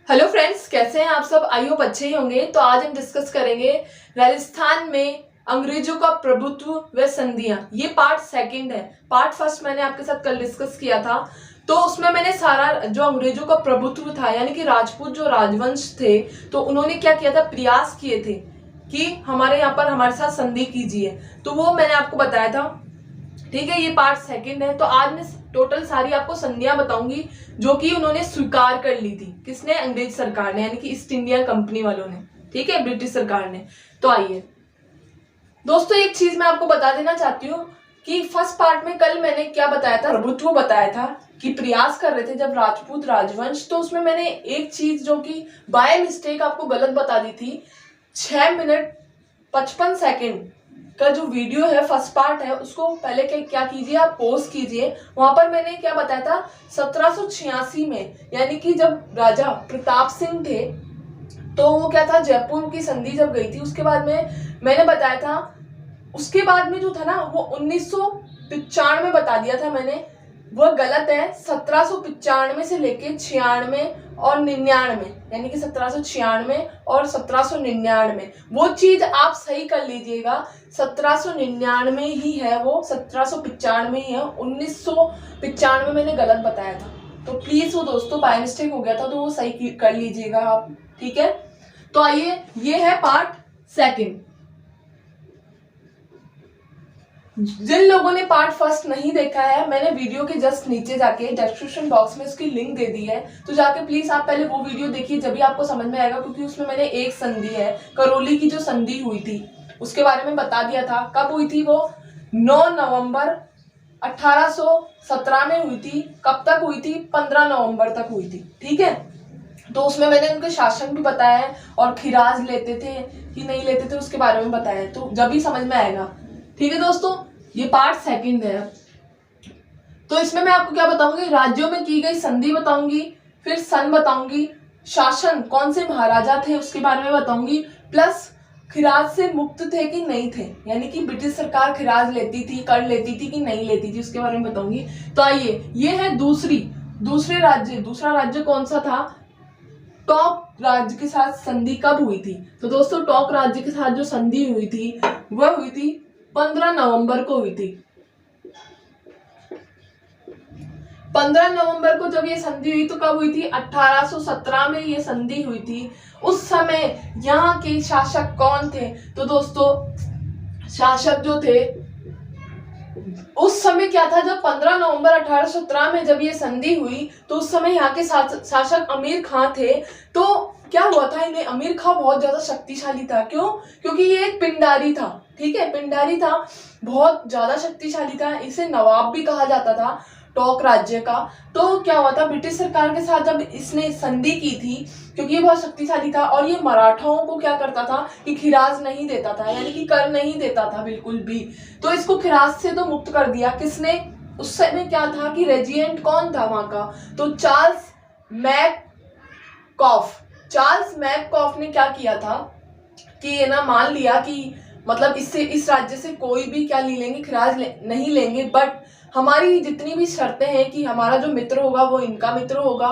Hello friends, कैसे हैं आप सब। आई होप अच्छे ही होंगे। तो आज हम डिस्कस करेंगे राजस्थान में अंग्रेजों का प्रभुत्व व संधियां। ये पार्ट सेकंड है। पार्ट फर्स्ट मैंने आपके साथ कल डिस्कस किया था, तो उसमें मैंने सारा जो अंग्रेजों का प्रभुत्व था, यानी कि राजपूत जो राजवंश थे, तो उन्होंने क्या किया था, प्रयास किए थे कि हमारे यहाँ पर हमारे साथ संधि कीजिए। तो वो मैंने आपको बताया था। ठीक है, ये पार्ट सेकंड है। तो आज मैं टोटल सारी आपको संधियां बताऊंगी जो कि उन्होंने स्वीकार कर ली थी। किसने? अंग्रेज सरकार ने, यानी कि ईस्ट इंडिया कंपनी वालों ने। ठीक है, ब्रिटिश सरकार ने। तो आइए दोस्तों, एक चीज मैं आपको बता देना चाहती हूँ कि फर्स्ट पार्ट में कल मैंने क्या बताया था, प्रभुत्व बताया था कि प्रयास कर रहे थे जब राजपूत राजवंश। तो उसमें मैंने एक चीज जो कि बाय मिस्टेक आपको गलत बता दी थी। 6 मिनट 55 सेकेंड का जो वीडियो है, फर्स्ट पार्ट है, उसको पहले क्या कीजिए, आप पॉज कीजिए। वहां पर मैंने क्या बताया था, 1786 में, यानी कि जब राजा प्रताप सिंह थे, तो वो क्या था, जयपुर की संधि जब गई थी, उसके बाद में मैंने बताया था। उसके बाद में जो था ना, वो 1995 बता दिया था मैंने, वह गलत है। 1795 से लेके 96 और 99, यानी कि 1796 और 1799, वो चीज आप सही कर लीजिएगा। 1799 ही है वो, 1795 ही है। 1995 मैंने गलत बताया था, तो प्लीज वो दोस्तों बाय मिस्टेक हो गया था, तो वो सही कर लीजिएगा आप। ठीक है, तो आइए, ये है पार्ट सेकंड। जिन लोगों ने पार्ट फर्स्ट नहीं देखा है, मैंने वीडियो के जस्ट नीचे जाके डिस्क्रिप्शन बॉक्स में उसकी लिंक दे दी है, तो जाके प्लीज आप पहले वो वीडियो देखिए, जब भी आपको समझ में आएगा। क्योंकि उसमें मैंने एक संधि है, करौली की जो संधि हुई थी, उसके बारे में बता दिया था। कब हुई थी वो? 9 नवंबर 1817 में हुई थी। कब तक हुई थी? 15 नवंबर तक हुई थी। ठीक है, तो उसमें मैंने उनके शासन भी बताया है, और खिराज लेते थे कि नहीं लेते थे उसके बारे में बताया है, तो जब भी समझ में आएगा। ठीक है दोस्तों, ये पार्ट सेकंड है। तो इसमें मैं आपको क्या बताऊंगी, राज्यों में की गई संधि बताऊंगी, फिर सन बताऊंगी, शासन कौन से महाराजा थे उसके बारे में बताऊंगी, प्लस खिराज से मुक्त थे कि नहीं थे, यानी कि ब्रिटिश सरकार खिराज लेती थी, कर लेती थी कि नहीं लेती थी, उसके बारे में बताऊंगी। तो आइए, ये है दूसरा राज्य कौन सा था? टॉक राज्य के साथ संधि कब हुई थी? तो दोस्तों, टॉक राज्य के साथ जो संधि हुई थी, वह हुई थी 15 नवंबर को हुई थी। 15 नवंबर को जब ये संधि हुई, तो कब हुई थी? 1817 में ये संधि हुई थी। उस समय यहाँ के शासक कौन थे? तो दोस्तों, शासक जो थे उस समय क्या था, जब 15 नवंबर 1817 में जब ये संधि हुई, तो उस समय यहाँ के शासक अमीर खां थे। तो क्या हुआ था, इन्हें अमीर खां बहुत ज्यादा शक्तिशाली था। क्यों? क्योंकि ये एक पिंडारी था। ठीक है, पिंडारी था, बहुत ज्यादा शक्तिशाली था, इसे नवाब भी कहा जाता था टॉक राज्य का। तो क्या हुआ था, ब्रिटिश सरकार के साथ जब इसने संधि की थी, क्योंकि ये बहुत शक्तिशाली था, और ये मराठाओं को क्या करता था कि खिराज नहीं देता था, यानी कि कर नहीं देता था बिल्कुल भी। तो इसको खिराज से तो मुक्त कर दिया किसने? उस समय क्या था कि रेजिडेंट कौन था वहां का? तो चार्ल्स मैककॉफ ने क्या किया था कि ये ना मान लिया कि मतलब इस राज्य से कोई भी क्या नहीं लेंगे, खिराज नहीं लेंगे, बट हमारी जितनी भी शर्तें हैं कि हमारा जो मित्र होगा वो इनका मित्र होगा,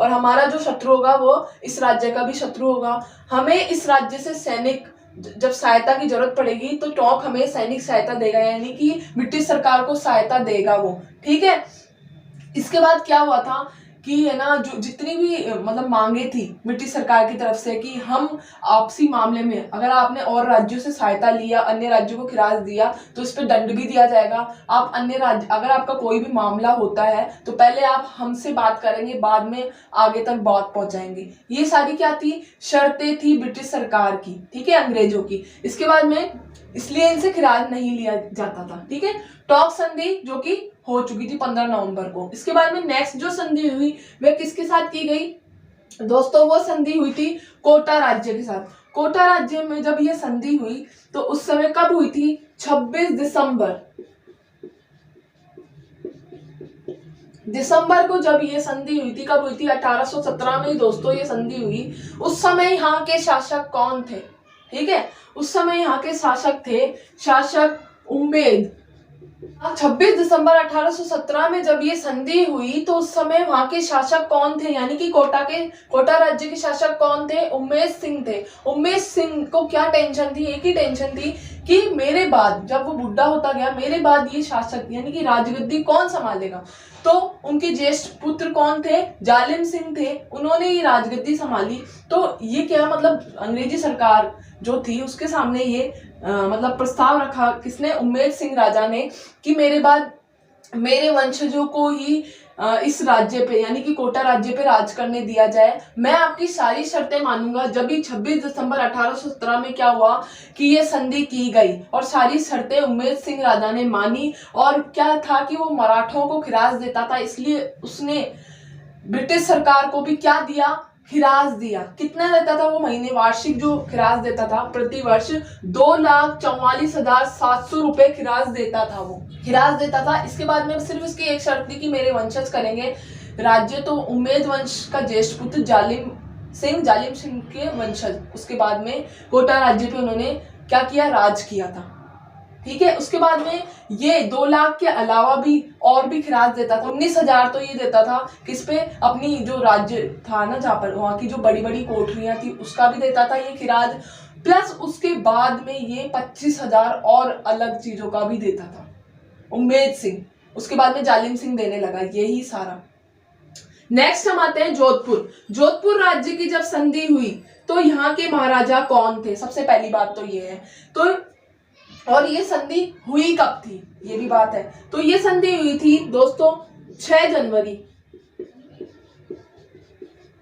और हमारा जो शत्रु होगा वो इस राज्य का भी शत्रु होगा। हमें इस राज्य से सैनिक, जब सहायता की जरूरत पड़ेगी तो टॉक हमें सैनिक सहायता देगा, यानी कि ब्रिटिश सरकार को सहायता देगा वो। ठीक है, इसके बाद क्या हुआ था कि है ना, जो जितनी भी मतलब मांगे थी ब्रिटिश सरकार की तरफ से कि हम आपसी मामले में, अगर आपने और राज्यों से सहायता लिया, अन्य राज्यों को खिराज दिया, तो इस पर दंड भी दिया जाएगा। आप अन्य राज्य, अगर आपका कोई भी मामला होता है तो पहले आप हमसे बात करेंगे, बाद में आगे तक बात पहुंचाएंगे। ये सारी क्या थी, शर्तें थी ब्रिटिश सरकार की। ठीक है, अंग्रेजों की। इसके बाद में इसलिए इनसे खिराज नहीं लिया जाता था। ठीक है, टॉक संधि जो कि हो चुकी थी 15 नवंबर को। इसके बाद में नेक्स्ट जो संधि हुई वह किसके साथ की गई दोस्तों? वो संधि हुई थी कोटा राज्य के साथ। कोटा राज्य में जब ये संधि हुई, तो उस समय कब हुई थी? 26 दिसंबर को जब ये संधि हुई थी। कब हुई थी? 1817 में दोस्तों ये संधि हुई। उस समय यहाँ के शासक कौन थे? ठीक है, उस समय यहाँ के शासक थे शासक उम्मेद 26 दिसंबर 1817 में जब ये संधि हुई तो उस समय वहां के शासक कौन थे, यानी कि कोटा राज्य के शासक कौन थे, उम्मेद सिंह थे। उम्मेद सिंह को क्या टेंशन थी, एक ही टेंशन थी कि मेरे बाद, जब वो बुढ़ा होता गया, मेरे बाद ये शासक यानी कि राजगद्दी कौन संभालेगा। तो उनके ज्येष्ठ पुत्र कौन थे, जालिम सिंह थे, उन्होंने ये राजगद्दी संभाली। तो ये क्या मतलब अंग्रेजी सरकार जो थी उसके सामने ये मतलब प्रस्ताव रखा किसने, उम्मेद सिंह राजा ने, कि मेरे बाद मेरे वंशजों को ही इस राज्य पे यानी कि कोटा राज्य पे राज करने दिया जाए। मैं आपकी सारी शर्तें मानूंगा। जब भी 26 दिसंबर 1817 में क्या हुआ कि ये संधि की गई और सारी शर्तें उम्मेद सिंह राजा ने मानी। और क्या था कि वो मराठों को खिराज देता था, इसलिए उसने ब्रिटिश सरकार को भी क्या दिया, खिराज दिया। कितना देता था वो, महीने वार्षिक जो खिराज देता था प्रति वर्ष 2,44,700 रुपए खिराज देता था, वो खिराज देता था। इसके बाद में सिर्फ इसकी एक शर्त थी कि मेरे वंशज करेंगे राज्य। तो उम्मेद वंश का ज्येष्ठ पुत्र जालिम सिंह के वंशज उसके बाद में कोटा राज्य पे उन्होंने क्या किया, राज किया था। ठीक है, उसके बाद में ये 2 लाख के अलावा भी और भी खिराज देता था। 19,000 तो ये देता था किस पे, अपनी जो राज्य था ना जहाँ पर, वहाँ की जो बड़ी बड़ी कोठरियां थी उसका भी देता था ये खिराज। प्लस उसके बाद में ये 25,000 और अलग चीजों का भी देता था उम्मेद सिंह। उसके बाद में जालिम सिंह देने लगा, यही सारा। नेक्स्ट हम आते हैं जोधपुर राज्य की जब संधि हुई तो यहाँ के महाराजा कौन थे, सबसे पहली बात तो ये है। तो और ये संधि हुई कब थी, ये भी बात है। तो ये संधि हुई थी दोस्तों 6 जनवरी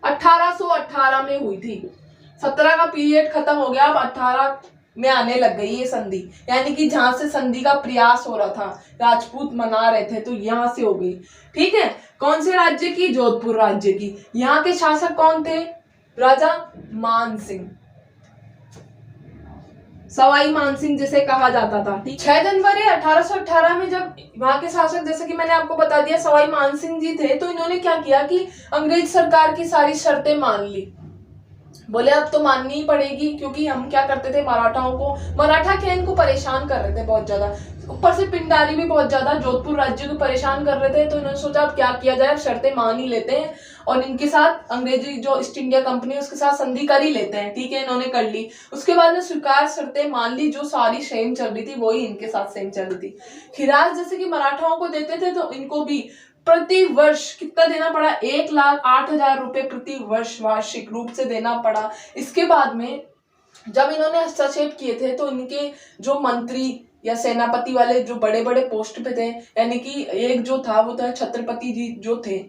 1818 में हुई थी। 17 का पीरियड खत्म हो गया, अब 18 में आने लग गई ये संधि, यानी कि जहां से संधि का प्रयास हो रहा था, राजपूत मना रहे थे, तो यहां से हो गई। ठीक है, कौन से राज्य की, जोधपुर राज्य की। यहाँ के शासक कौन थे, राजा मान सिंह, सवाई मानसिंह जिसे कहा जाता था। 6 जनवरी 1818 में जब वहां के शासक, जैसे कि मैंने आपको बता दिया, सवाई मानसिंह जी थे, तो इन्होंने क्या किया कि अंग्रेज सरकार की सारी शर्तें मान ली। बोले अब तो माननी ही पड़ेगी, क्योंकि हम क्या करते थे, मराठा क्या इनको परेशान कर रहे थे बहुत ज्यादा, ऊपर से पिंडारी भी बहुत ज्यादा जोधपुर राज्य को परेशान कर रहे थे। तो इन्होंने सोचा अब क्या किया जाए, शर्तें मान ही लेते हैं और इनके साथ अंग्रेजी जो ईस्ट इंडिया कंपनी उसके साथ संधि कर ही लेते हैं। ठीक है, इन्होंने कर ली। उसके बाद में स्वीकार शर्तें मान ली, जो सारी सेम चल रही थी वही इनके साथ सेम चल रही थी। खिराज जैसे कि मराठाओं को देते थे, तो इनको भी प्रति वर्ष कितना देना पड़ा, 1,08,000 रुपए प्रति वर्ष वार्षिक रूप से देना पड़ा। इसके बाद में जब इन्होंने हस्तक्षेप किए थे तो इनके जो मंत्री या सेनापति वाले जो बड़े बड़े पोस्ट पे थे, यानी कि एक जो था वो था छत्रपति जी जो थे,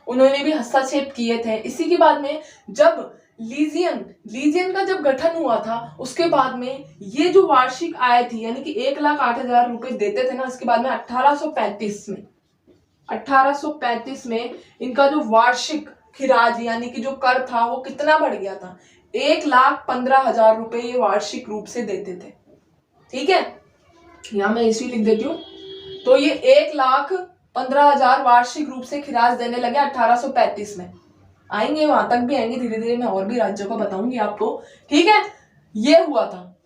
उन्होंने भी हस्तक्षेप किए थे। इसी के बाद में जब लीजियन का जब गठन हुआ था, उसके बाद में ये जो वार्षिक आय थी, यानी कि 1,08,000 रुपए देते थे ना, इसके बाद में 1835 में इनका जो वार्षिक खिराज यानी कि जो कर था वो कितना बढ़ गया था, 1,15,000 रुपए ये वार्षिक रूप से देते थे। ठीक है, यहां मैं इसी लिख देती हूँ। तो ये 1,15,000 वार्षिक रूप से खिराज देने लगे 1835 में। आएंगे, वहां तक भी आएंगे धीरे धीरे, मैं और भी राज्यों को बताऊंगी आपको। ठीक है, ये हुआ था।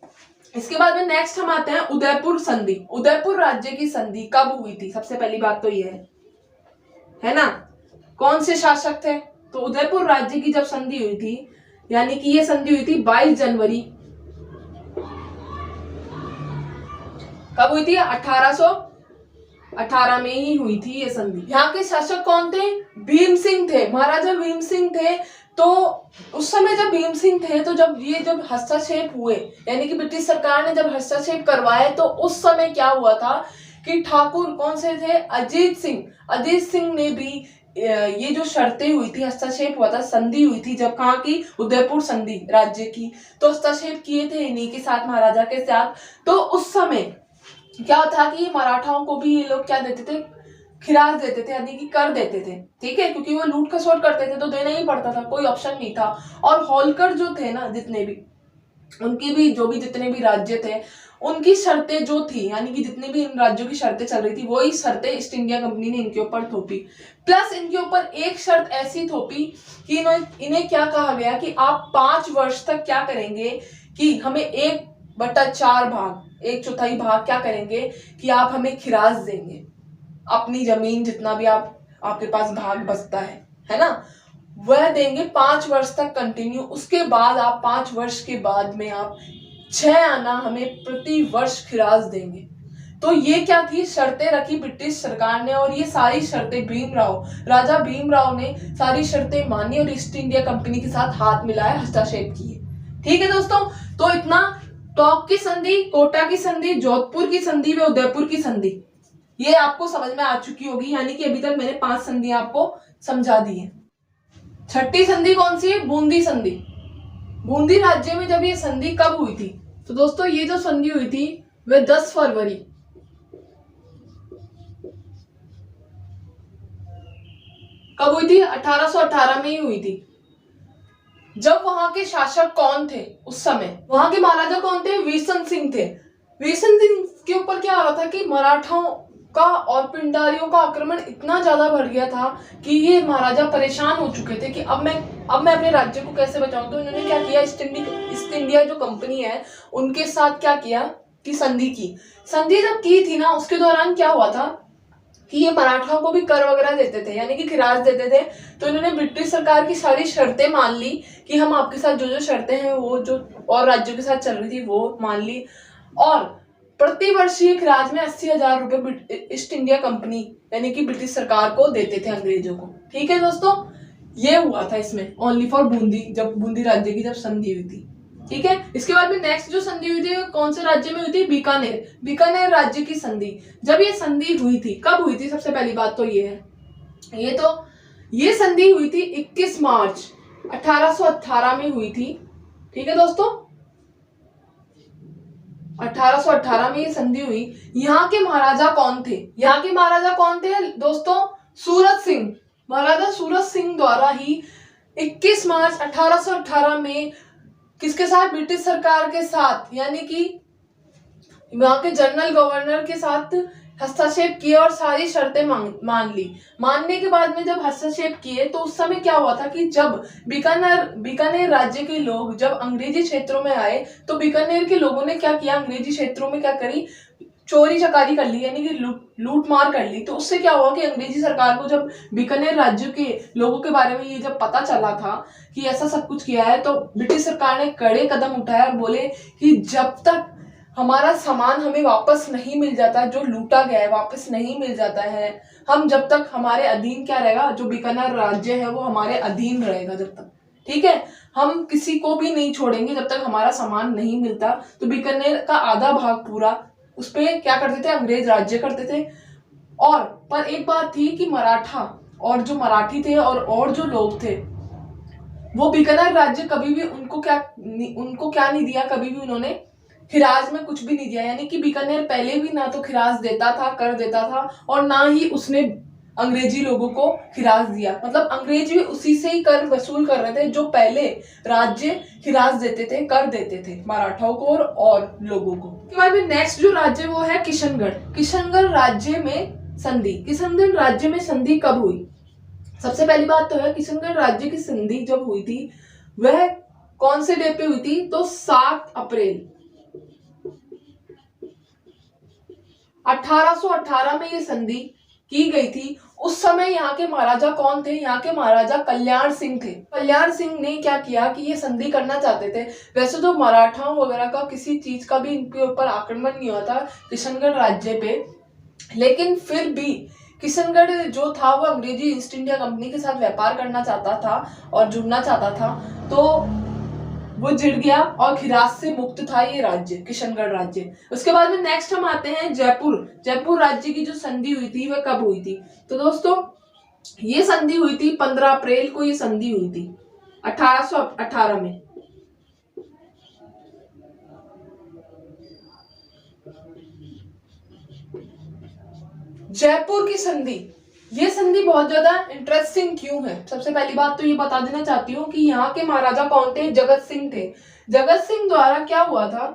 इसके बाद में नेक्स्ट हम आते हैं उदयपुर संधि। उदयपुर राज्य की संधि कब हुई थी, सबसे पहली बात तो ये है ना, कौन से शासक थे। तो उदयपुर राज्य की जब संधि हुई थी, यानी कि ये संधि हुई थी 22 जनवरी, कब हुई थी, 1818 में ही हुई थी ये संधि। यहाँ के शासक कौन थे, भीम सिंह थे, महाराजा भीम सिंह थे। तो उस समय जब भीम सिंह थे, तो जब हस्तक्षेप हुए, यानी कि ब्रिटिश सरकार ने जब हस्तक्षेप करवाए, तो उस समय क्या हुआ था कि ठाकुर कौन से थे, अजीत सिंह ने भी ये जो शर्तें हुई थी, हस्तक्षेप हुआ था, संधि हुई थी जब, कहाँ की, उदयपुर संधि राज्य की, तो हस्तक्षेप किए थे इन्हीं के साथ, महाराजा के साथ। तो उस समय क्या था कि मराठाओं को भी ये लोग क्या देते थे, खिराज देते थे, यानी कि कर देते थे। ठीक है, क्योंकि वो लूट खसोट करते थे तो देना ही पड़ता था, कोई ऑप्शन नहीं था। और होलकर जो थे ना, जितने भी उनकी भी जितने भी राज्य थे, उनकी शर्तें जो थी, यानी कि जितने भी इन राज्यों की शर्तें चल रही थी, वही शर्तें ईस्ट इंडिया कंपनी ने इनके ऊपर थोपी। प्लस इनके ऊपर एक शर्त ऐसी थोपी कि इन्हें क्या कहा गया कि आप 5 वर्ष तक क्या करेंगे कि हमें एक 1/4 भाग, 1/4 भाग क्या करेंगे कि आप हमें खिराज देंगे, अपनी जमीन जितना भी आपके पास भाग बचता है ना, वह देंगे 5 वर्ष तक कंटिन्यू। उसके बाद आप 5 वर्ष के बाद में आप 6 आना हमें प्रति वर्ष खिराज देंगे। तो ये क्या थी, शर्तें रखी ब्रिटिश सरकार ने, और ये सारी शर्तें राजा भीमराव ने सारी शर्तें मानी और ईस्ट इंडिया कंपनी के साथ हाथ मिलाया, हस्तक्षेप किए। ठीक है दोस्तों, तो इतना टोंक की संधि, कोटा की संधि, जोधपुर की संधि व उदयपुर की संधि ये आपको समझ में आ चुकी होगी, यानी कि अभी तक मैंने 5 संधियां आपको समझा दी है। छठी संधि कौन सी है, बूंदी संधि। बूंदी राज्य में जब ये संधि कब हुई थी, तो दोस्तों ये जो संधि हुई थी वह 10 फरवरी कब हुई थी, 1818 में ही हुई थी। जब वहां के शासक कौन थे उस समय, वहां के महाराजा कौन थे, वीरसन सिंह थे। वीरसन सिंह के ऊपर क्या हो रहा था कि मराठाओं का और पिंडारियों का आक्रमण इतना ज्यादा बढ़ गया था कि ये महाराजा परेशान हो चुके थे कि अब मैं अपने राज्य को कैसे बचाऊं। तो इन्होंने क्या किया, ईस्ट इंडिया जो कंपनी है उनके साथ क्या किया कि संधि की। संधि जब की थी ना, उसके दौरान क्या हुआ था कि ये मराठाओं को भी कर वगैरह देते थे, यानी कि खिराज देते थे। तो इन्होंने ब्रिटिश सरकार की सारी शर्तें मान ली कि हम आपके साथ जो जो शर्तें हैं वो जो और राज्यों के साथ चल रही थी वो मान ली, और प्रति वर्षीय खिराज में 80,000 रुपए ईस्ट इंडिया कंपनी यानी कि ब्रिटिश सरकार को देते थे अंग्रेजों को। ठीक है दोस्तों, ये हुआ था इसमें ओनली फॉर बूंदी, जब बूंदी राज्य की जब संधि हुई थी। ठीक है, इसके बाद में नेक्स्ट जो संधि हुई थी कौन से राज्य में हुई थी, बीकानेर राज्य की संधि। जब ये संधि हुई थी, कब हुई थी, सबसे पहली बात तो ये है, ये संधि हुई थी 21 मार्च 1818 में हुई थी। ठीक है दोस्तों, 1818 में ये संधि हुई। यहाँ के महाराजा कौन थे, यहाँ के महाराजा कौन थे दोस्तों, सूरत सिंह। महाराजा सूरत सिंह द्वारा ही 21 मार्च 1818 में किसके साथ, ब्रिटिश सरकार के साथ, यानी कि वहां के जनरल गवर्नर के साथ हस्तक्षेप किए और सारी शर्तें मान ली। मानने के बाद में जब हस्तक्षेप किए तो उस समय क्या हुआ था कि जब बीकानेर राज्य के लोग जब अंग्रेजी क्षेत्रों में आए तो बीकानेर के लोगों ने क्या किया, अंग्रेजी क्षेत्रों में क्या करी, चोरी चकारी कर ली, यानी कि लूट मार कर ली। तो उससे क्या हुआ कि अंग्रेजी सरकार को जब बीकानेर राज्य के लोगों के बारे में ये जब पता चला था कि ऐसा सब कुछ किया है, तो ब्रिटिश सरकार ने कड़े कदम उठाए और बोले कि जब तक हमारा सामान हमें वापस नहीं मिल जाता, जो लूटा गया है वापस नहीं मिल जाता है, हम जब तक हमारे अधीन क्या रहेगा, जो बीकानेर राज्य है वो हमारे अधीन रहेगा जब तक। ठीक है, हम किसी को भी नहीं छोड़ेंगे जब तक हमारा सामान नहीं मिलता। तो बीकानेर का आधा भाग पूरा उस पे क्या करते थे, अंग्रेज राज्य करते थे। और पर एक बात थी कि मराठा और जो मराठी थे और जो लोग थे वो बीकानेर राज्य कभी भी उनको क्या नहीं दिया, कभी भी उन्होंने खिराज में कुछ भी नहीं दिया। यानी कि बीकानेर पहले भी ना तो खिराज देता था, कर देता था, और ना ही उसने अंग्रेजी लोगों को खिराज दिया। मतलब अंग्रेज भी उसी से ही कर वसूल कर रहे थे जो पहले राज्य खिराज देते थे, कर देते थे मराठाओं को और लोगों को। उसके बाद में नेक्स्ट जो राज्य वो है किशनगढ़। किशनगढ़ राज्य में संधि, किशनगढ़ राज्य में संधि कब हुई, सबसे पहली बात तो है किशनगढ़ राज्य की संधि जब हुई थी वह कौन से डे पे हुई थी, तो 7 अप्रैल 1818 में ये संधि की गई थी। उस समय यहाँ के महाराजा कौन थे, यहाँ के महाराजा कल्याण सिंह थे। कल्याण सिंह ने क्या किया कि ये संधि करना चाहते थे। वैसे तो मराठाओं वगैरह का किसी चीज का भी इनके ऊपर आक्रमण नहीं हुआ था किशनगढ़ राज्य पे, लेकिन फिर भी किशनगढ़ जो था वो अंग्रेजी ईस्ट इंडिया कंपनी के साथ व्यापार करना चाहता था और जुड़ना चाहता था, तो वो जुड़ गया और खिराज से मुक्त था ये राज्य, किशनगढ़ राज्य। उसके बाद में नेक्स्ट हम आते हैं जयपुर। जयपुर राज्य की जो संधि हुई थी वह कब हुई थी, तो दोस्तों ये संधि हुई थी 15 अप्रैल को, ये संधि हुई थी 1818 में। जयपुर की संधि, ये संधि बहुत ज्यादा इंटरेस्टिंग क्यों है, सबसे पहली बात तो ये बता देना चाहती हूँ कि यहाँ के महाराजा कौन थे, जगत सिंह थे। जगत सिंह द्वारा क्या हुआ था,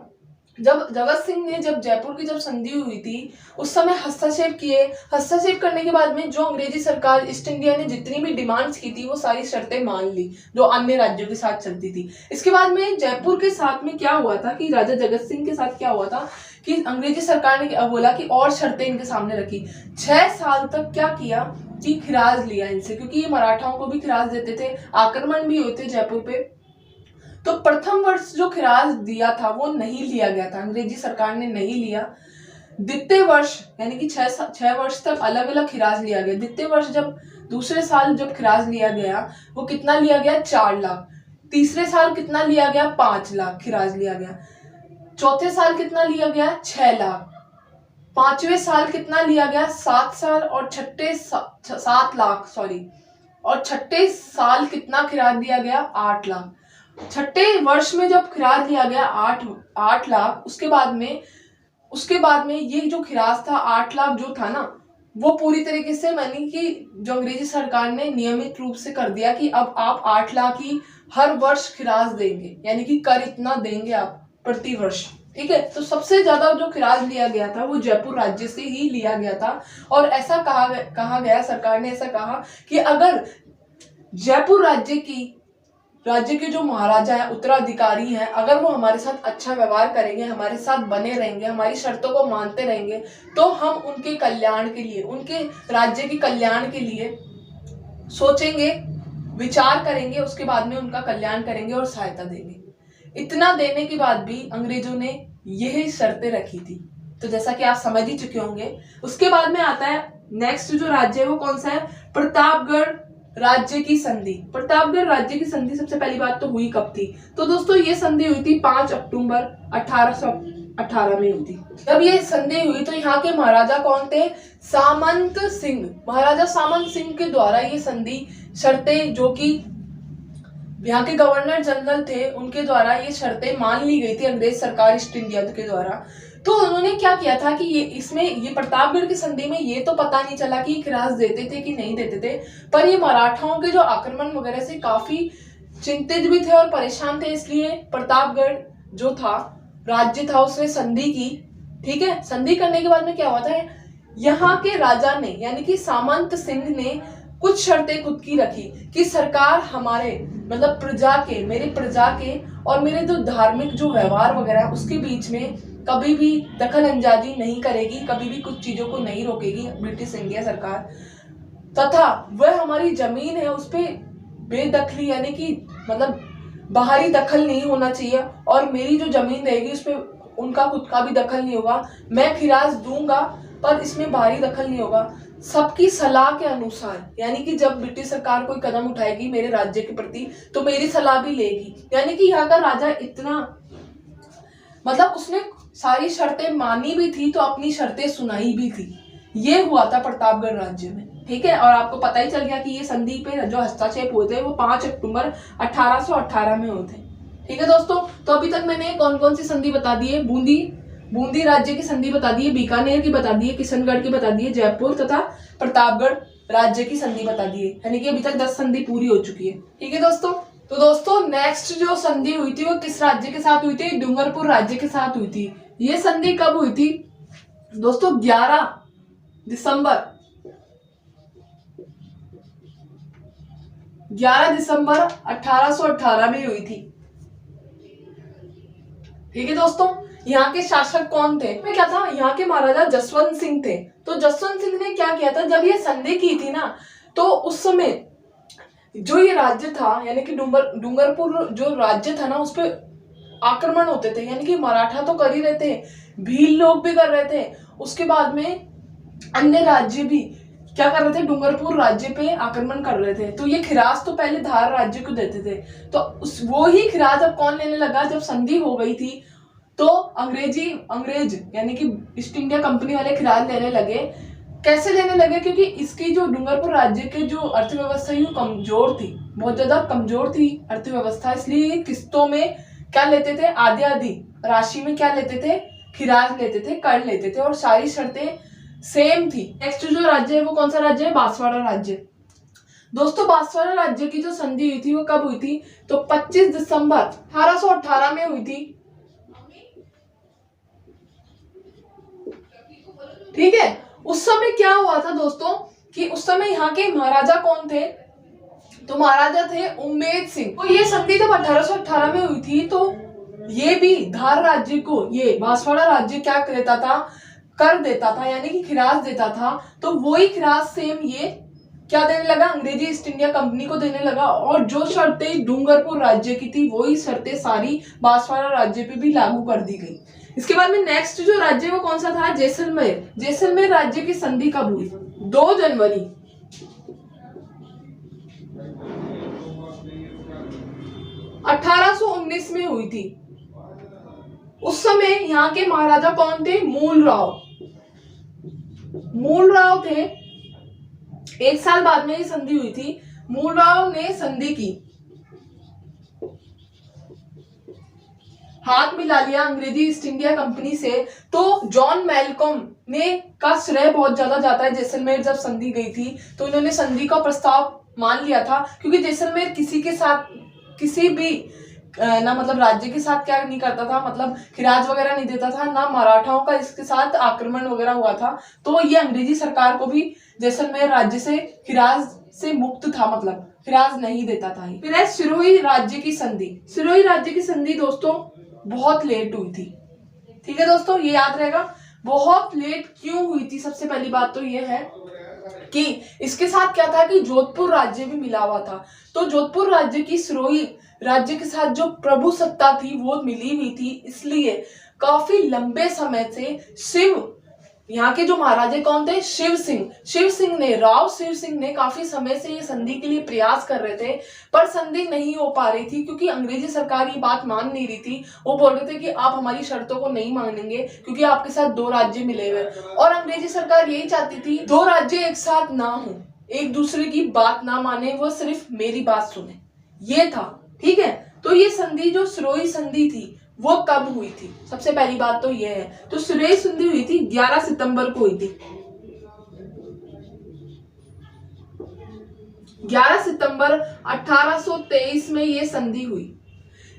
जब जगत सिंह ने जब जयपुर की जब संधि हुई थी उस समय हस्तक्षेप किए। हस्तक्षेप करने के बाद में जो अंग्रेजी सरकार ईस्ट इंडिया ने जितनी भी डिमांड्स की थी वो सारी शर्तें मान ली जो अन्य राज्यों के साथ चलती थी। इसके बाद में जयपुर के साथ में क्या हुआ था कि राजा जगत सिंह के साथ क्या हुआ था कि अंग्रेजी सरकार ने बोला कि और शर्तें इनके सामने रखी। 6 साल तक क्या किया कि खिराज लिया इनसे, क्योंकि ये मराठाओं को भी खिराज देते थे, आक्रमण भी होते जयपुर पे। तो प्रथम वर्ष जो खिराज दिया था वो नहीं लिया गया था, अंग्रेजी सरकार ने नहीं लिया। द्वितीय वर्ष यानी कि 6 वर्ष तक अलग अलग खिराज लिया गया। द्वितीय वर्ष जब दूसरे साल जब खिराज लिया गया वो कितना लिया गया 4 लाख। तीसरे साल कितना लिया गया 5 लाख खिराज लिया गया। चौथे साल कितना लिया गया 6 लाख। पांचवें साल कितना लिया गया 7 साल और छठे 7 लाख सॉरी और छठे साल कितना खिराज दिया गया 8 लाख। छठे वर्ष में जब खिराज लिया गया 8 लाख, उसके बाद में ये जो खिराज था 8 लाख जो था ना वो पूरी तरीके से मानी कि जो अंग्रेजी सरकार ने नियमित रूप से कर दिया कि अब आप 8 लाख ही हर वर्ष खिराज देंगे, यानी कि कर इतना देंगे आप प्रति वर्ष। ठीक है, तो सबसे ज्यादा जो खिराज लिया गया था वो जयपुर राज्य से ही लिया गया था। और ऐसा कहा गया, सरकार ने ऐसा कहा कि अगर जयपुर राज्य के जो महाराजा है, उत्तराधिकारी हैं, अगर वो हमारे साथ अच्छा व्यवहार करेंगे, हमारे साथ बने रहेंगे, हमारी शर्तों को मानते रहेंगे, तो हम उनके कल्याण के लिए, उनके राज्य के कल्याण के लिए सोचेंगे, विचार करेंगे, उसके बाद में उनका कल्याण करेंगे और सहायता देंगे। इतना देने के बाद भी अंग्रेजों ने यही शर्तें रखी थी। तो जैसा कि आप समझ ही चुके होंगे। उसके बाद में आता है नेक्स्ट जो राज्य है वो कौन सा है, प्रतापगढ़ राज्य की संधि। प्रतापगढ़ राज्य की संधि सबसे पहली बात तो हुई कब थी, तो दोस्तों ये संधि हुई थी 5 अक्टूबर 1818 में हुई थी। जब ये संधि हुई तो यहाँ के महाराजा कौन थे, सामंत सिंह। महाराजा सामंत सिंह के द्वारा ये संधि शर्तें, जो कि यहाँ के गवर्नर जनरल थे, उनके द्वारा ये शर्तें मान ली गई थी अंग्रेज सरकार ईस्ट इंडिया के द्वारा। तो उन्होंने क्या किया था कि ये प्रतापगढ़ की संधि में ये तो पता नहीं चला कि खिराज देते थे कि नहीं देते थे, पर ये मराठाओं के जो आक्रमण वगैरह से काफी चिंतित भी थे और परेशान थे, इसलिए प्रतापगढ़ जो था राज्य था उसने संधि की। ठीक है, संधि करने के बाद में क्या हुआ था, यहाँ के राजा ने यानी कि सामंत सिंह ने कुछ शर्तें खुद की रखी कि सरकार हमारे मतलब प्रजा के, मेरे प्रजा के और मेरे जो धार्मिक जो व्यवहार वगैरह उसके बीच में कभी भी दखल अंदाजी नहीं करेगी, कभी भी कुछ चीजों को नहीं रोकेगी ब्रिटिश इंडिया सरकार, तथा वह हमारी जमीन है उस पे बेदखली यानी कि मतलब बाहरी दखल नहीं होना चाहिए, और मेरी जो जमीन रहेगी उस पे उनका खुद का भी दखल नहीं होगा। मैं खिराज दूंगा पर इसमें बाहरी दखल नहीं होगा, सबकी सलाह के अनुसार, यानी कि जब ब्रिटिश सरकार कोई कदम उठाएगी मेरे राज्य के प्रति तो मेरी सलाह भी लेगी। यानी कि यहाँ का राजा इतना मतलब उसने सारी शर्तें मानी भी थी तो अपनी शर्तें सुनाई भी थी। ये हुआ था प्रतापगढ़ राज्य में। ठीक है, और आपको पता ही चल गया कि ये संधि पे जो हस्ताक्षेप हुए थे वो 5 अक्टूबर 1818 में हुए थे। ठीक है दोस्तों, तो अभी तक मैंने कौन कौन सी संधि बता दी है, बूंदी राज्य की संधि बता दी है, बीकानेर की बता दी है, किशनगढ़ की बता दी है, जयपुर तथा प्रतापगढ़ राज्य की संधि बता दी है, यानी कि अभी तक 10 संधि पूरी हो चुकी है। ठीक है दोस्तों, तो दोस्तों नेक्स्ट जो संधि हुई थी वो किस राज्य के साथ हुई थी, डूंगरपुर राज्य के साथ हुई थी। ये संधि कब हुई थी दोस्तों, 11 दिसंबर 1818 में हुई थी। ठीक है दोस्तों, यहाँ के शासक कौन थे, मैं क्या था, यहाँ के महाराजा जसवंत सिंह थे। तो जसवंत सिंह ने क्या किया था, जब ये संधि की थी ना तो उस समय जो ये राज्य था यानी कि डूंगरपुर जो राज्य था ना उस पे आक्रमण होते थे, यानी कि मराठा तो कर ही रहे थे, भील लोग भी कर रहे थे, उसके बाद में अन्य राज्य भी क्या कर रहे थे, डूंगरपुर राज्य पे आक्रमण कर रहे थे। तो ये खिराज तो पहले धार राज्य को देते थे, तो वो ही खिराज अब कौन लेने लगा, जब संधि हो गई थी तो अंग्रेज यानी कि ईस्ट इंडिया कंपनी वाले खिराज लेने लगे। कैसे लेने लगे, क्योंकि इसकी जो डूंगरपुर राज्य की जो अर्थव्यवस्था ही कमजोर थी, बहुत ज्यादा कमजोर थी अर्थव्यवस्था, इसलिए किस्तों में क्या लेते थे, आधी आधी राशि में क्या लेते थे, खिराज लेते थे, कर लेते थे, और सारी शर्तें सेम थी। नेक्स्ट जो राज्य है वो कौन सा राज्य है, बांसवाड़ा राज्य। दोस्तों बांसवाड़ा राज्य की जो संधि हुई थी वो कब हुई थी, तो 25 दिसंबर 1818 में हुई थी। ठीक है। उस समय क्या हुआ था दोस्तों कि उस समय यहाँ के महाराजा कौन थे, तो महाराजा थे उम्मेद सिंह। तो ये संधि जब 1818 में हुई थी, तो ये भी धार राज्य को ये बांसवाड़ा राज्य क्या कर देता था, यानी कि खिराज देता था। तो वही खिराज सेम ये क्या देने लगा, अंग्रेजी ईस्ट इंडिया कंपनी को देने लगा। और जो शर्तें डूंगरपुर राज्य की थी वही शर्तें सारी बांसवाड़ा राज्य पे भी लागू कर दी गई। इसके बाद में नेक्स्ट जो राज्य वो कौन सा था, जैसलमेर। जैसलमेर राज्य की संधि कब हुई, 2 जनवरी 1819 में हुई थी। उस समय यहाँ के महाराजा कौन थे, मूल राव थे। 1 साल बाद में ये संधि हुई थी। मूल राव ने संधि की, हाथ मिला लिया अंग्रेजी ईस्ट इंडिया कंपनी से। तो जॉन मैलकॉम ने का श्रेय बहुत ज्यादा जाता है। जैसलमेर जब संधि गई थी तो इन्होंने संधि का प्रस्ताव मान लिया था, क्योंकि जैसलमेर किसी के साथ किसी भी ना मतलब राज्य के साथ क्या नहीं करता था, मतलब खिराज वगैरह नहीं देता था, ना मराठाओं का इसके साथ आक्रमण वगैरह हुआ था। तो ये अंग्रेजी सरकार को भी जैसलमेर राज्य से खिराज से मुक्त था, मतलब खिराज नहीं देता था। फिर है सिरोही राज्य की संधि। सिरोही राज्य की संधि दोस्तों बहुत लेट हुई थी। ठीक है दोस्तों, ये याद रहेगा। बहुत लेट क्यों हुई थी, सबसे पहली बात तो ये है कि इसके साथ क्या था कि जोधपुर राज्य भी मिला हुआ था। तो जोधपुर राज्य की सिरोही राज्य के साथ जो प्रभु सत्ता थी वो मिली हुई थी, इसलिए काफी लंबे समय से यहाँ के जो महाराजे कौन थे, शिव सिंह ने काफी समय से ये संधि के लिए प्रयास कर रहे थे, पर संधि नहीं हो पा रही थी क्योंकि अंग्रेजी सरकार ये बात मान नहीं रही थी। वो बोल रहे थे कि आप हमारी शर्तों को नहीं मानेंगे क्योंकि आपके साथ 2 राज्य मिले हुए, और अंग्रेजी सरकार यही चाहती थी 2 राज्य एक साथ ना हो, एक दूसरे की बात ना माने, वो सिर्फ मेरी बात सुने, ये था। ठीक है, तो ये संधि जो सिरोही संधि थी वो कब हुई थी, सबसे पहली बात तो ये है। तो सिरोही संधि हुई थी 11 सितंबर को हुई थी। 11 सितंबर 1823 में ये संधि हुई।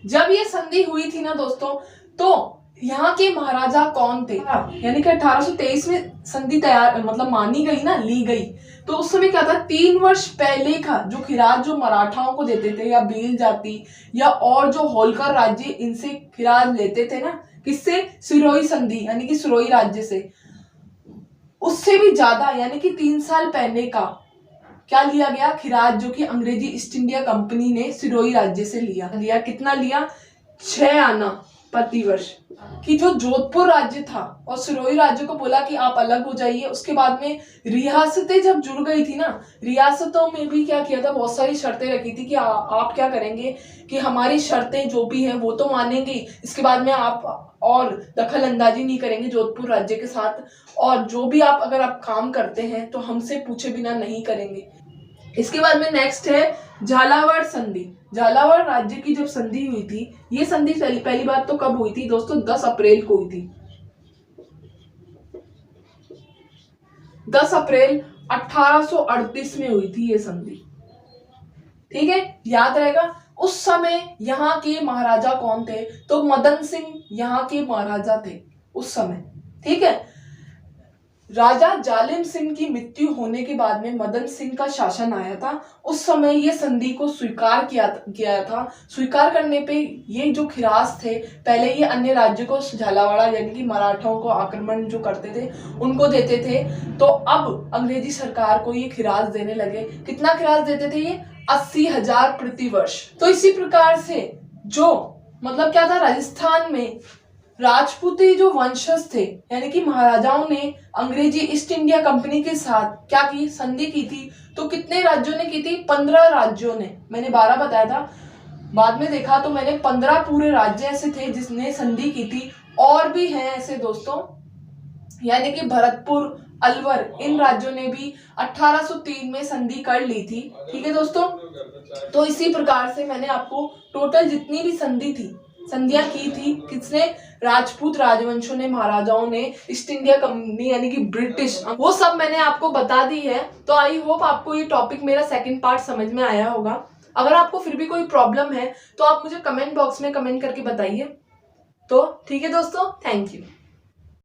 जब ये संधि हुई थी ना दोस्तों, तो यहाँ के महाराजा कौन थे, यानी कि 1823 में संधि तैयार मतलब मानी गई ना, ली गई। तो उस समय क्या था, 3 वर्ष पहले का जो खिराज जो मराठाओं को देते थे, या भील जाति या और जो होलकर राज्य इनसे खिराज लेते थे ना, किससे, सिरोही संधि यानी कि सिरोही राज्य से, उससे भी ज्यादा यानी कि 3 साल पहले का क्या लिया गया, खिराज, जो कि अंग्रेजी ईस्ट इंडिया कंपनी ने सिरोही राज्य से लिया। कितना लिया, 6 आना प्रति वर्ष। कि जो जोधपुर राज्य था और सिरोही राज्य को बोला कि आप अलग हो जाइए। उसके बाद में रियासतें जब जुड़ गई थी ना, रियासतों में भी क्या किया था, बहुत सारी शर्तें रखी थी कि आप क्या करेंगे कि हमारी शर्तें जो भी है वो तो मानेंगे, इसके बाद में आप और दखल अंदाजी नहीं करेंगे जोधपुर राज्य के साथ, और जो भी अगर आप काम करते हैं तो हमसे पूछे बिना नहीं करेंगे। इसके बाद में नेक्स्ट है झालावाड़ संधि। झालावाड़ राज्य की जब संधि हुई थी, ये संधि पहली बात तो कब हुई थी दोस्तों, 10 अप्रैल को हुई थी। 10 अप्रैल 1838 में हुई थी ये संधि। ठीक है, याद रहेगा। उस समय यहाँ के महाराजा कौन थे, तो मदन सिंह यहाँ के महाराजा थे उस समय। ठीक है, राजा जालिम सिंह की मृत्यु होने के बाद में मदन सिंह का शासन आया था। उस समय ये संधि को स्वीकार किया था। स्वीकार करने पे ये जो खिराज थे, पहले ये अन्य राज्यों को, झालावाड़ा यानी कि मराठाओं को आक्रमण जो करते थे उनको देते थे, तो अब अंग्रेजी सरकार को ये खिराज देने लगे। कितना खिराज देते थे ये, 80,000 प्रति वर्ष। तो इसी प्रकार से जो मतलब क्या था, राजस्थान में राजपूती जो वंशज थे यानी कि महाराजाओं ने अंग्रेजी ईस्ट इंडिया कंपनी के साथ क्या की, संधि की थी। तो कितने राज्यों ने की थी, 15 राज्यों ने। मैंने 12 बताया था, बाद में देखा तो मैंने 15 पूरे राज्य ऐसे थे जिसने संधि की थी। और भी हैं ऐसे दोस्तों, यानी कि भरतपुर, अलवर, इन राज्यों ने भी 1803 में संधि कर ली थी। ठीक है दोस्तों, तो इसी प्रकार से मैंने आपको टोटल जितनी भी संधियां की थी, किसने, राजपूत राजवंशों ने, महाराजाओं ने, ईस्ट इंडिया कंपनी यानी कि ब्रिटिश, वो सब मैंने आपको बता दी है। तो आई होप आपको ये टॉपिक मेरा सेकंड पार्ट समझ में आया होगा। अगर आपको फिर भी कोई प्रॉब्लम है तो आप मुझे कमेंट बॉक्स में कमेंट करके बताइए। तो ठीक है दोस्तों, थैंक यू।